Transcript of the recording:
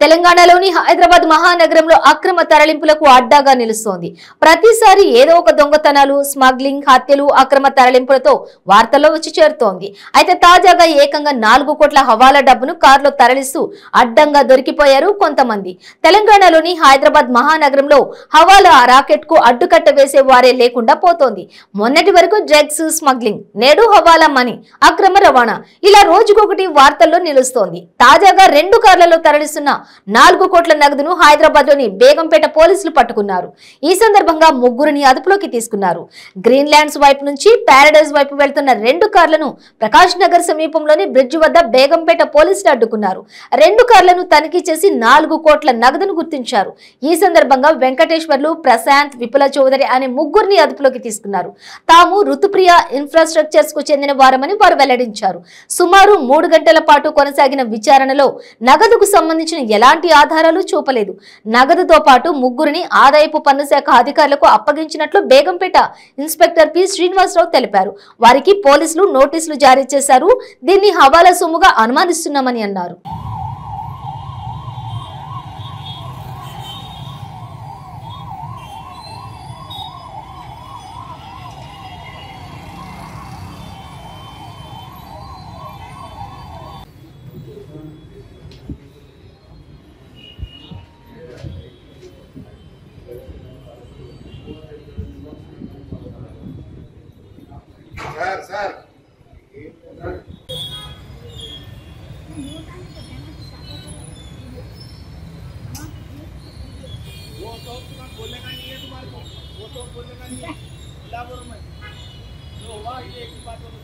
తెలంగాణలోని హైదరాబాద్ మహానగరంలో అక్రమ తరలింపులకు అడ్డాగా నిలుస్తోంది. ప్రతిసారి ఏదో ఒక దొంగతనాలు, స్మగ్లింగ్, హత్యలు, అక్రమ తరలింపులతో వార్తల్లో వచ్చి చేరుతోంది. అయితే తాజాగా ఏకంగా 4 కోట్ల హవాలా డబ్బును కారులో తరలిస్తూ అడ్డంగా దొరికిపోయారు కొంతమంది. తెలంగాణలోని హైదరాబాద్ మహానగరంలో హవాలా రాకెట్ కు అడ్డుకట్ట వేసే వారే లేకుండా పోతోంది. మొన్నటి వరకు డ్రగ్స్ స్మగ్లింగ్, నేడు హవాలా మనీ, అక్రమ రవాణా ఇలా రోజుకొకటి వార్తల్లో నిలుస్తోంది. తాజాగా 2 కార్లలో తరలిస్తున్న 4 కోట్ల నగదును హైదరాబాద్ లోని బేగంపేట పోలీసులు పట్టుకున్నారు. ఈ సందర్భంగా ముగ్గురిని అదుపులోకి తీసుకున్నారు. గ్రీన్ ల్యాండ్స్ వైపు నుంచి పారడైజ్ వైపు వెళ్తున్న 2 కార్లను ప్రకాష్ నగర్ సమీపంలోని బ్రిడ్జ్ వద్ద బేగంపేట పోలీసులు అడ్డుకున్నారు. 2 కార్లను తనిఖీ చేసి 4 కోట్ల నగదును గుర్తించారు. ఈ సందర్భంగా వెంకటేశ్వర్లు, ప్రశాంత్, విపుల చౌదరి అనే ముగ్గురిని అదుపులోకి తీసుకున్నారు. తాము ఋతుప్రియ ఇన్ఫ్రాస్ట్రక్చర్స్ కు చెందిన వారమని వారు వెల్లడించారు. సుమారు 3 గంటల పాటు కొనసాగిన విచారణలో నగదుకు సంబంధించిన ఎలాంటి ఆధారాలు చూపలేదు. నగదుతో పాటు ముగ్గురిని ఆదాయపు పన్ను శాఖ అధికారులకు అప్పగించినట్లు బేగంపేట ఇన్స్పెక్టర్ పి శ్రీనివాసరావు తెలిపారు. వారికి పోలీసులు నోటీసులు జారీ చేశారు. దీన్ని హవాలా సొమ్ముగా అనుమానిస్తున్నామని అన్నారు. सर वो तो बोलेगा नहीं है तुम्हारे को, वो तो बोलेगा नहीं है इलाहाबाद में जो हुआ ये एक बात बोलो।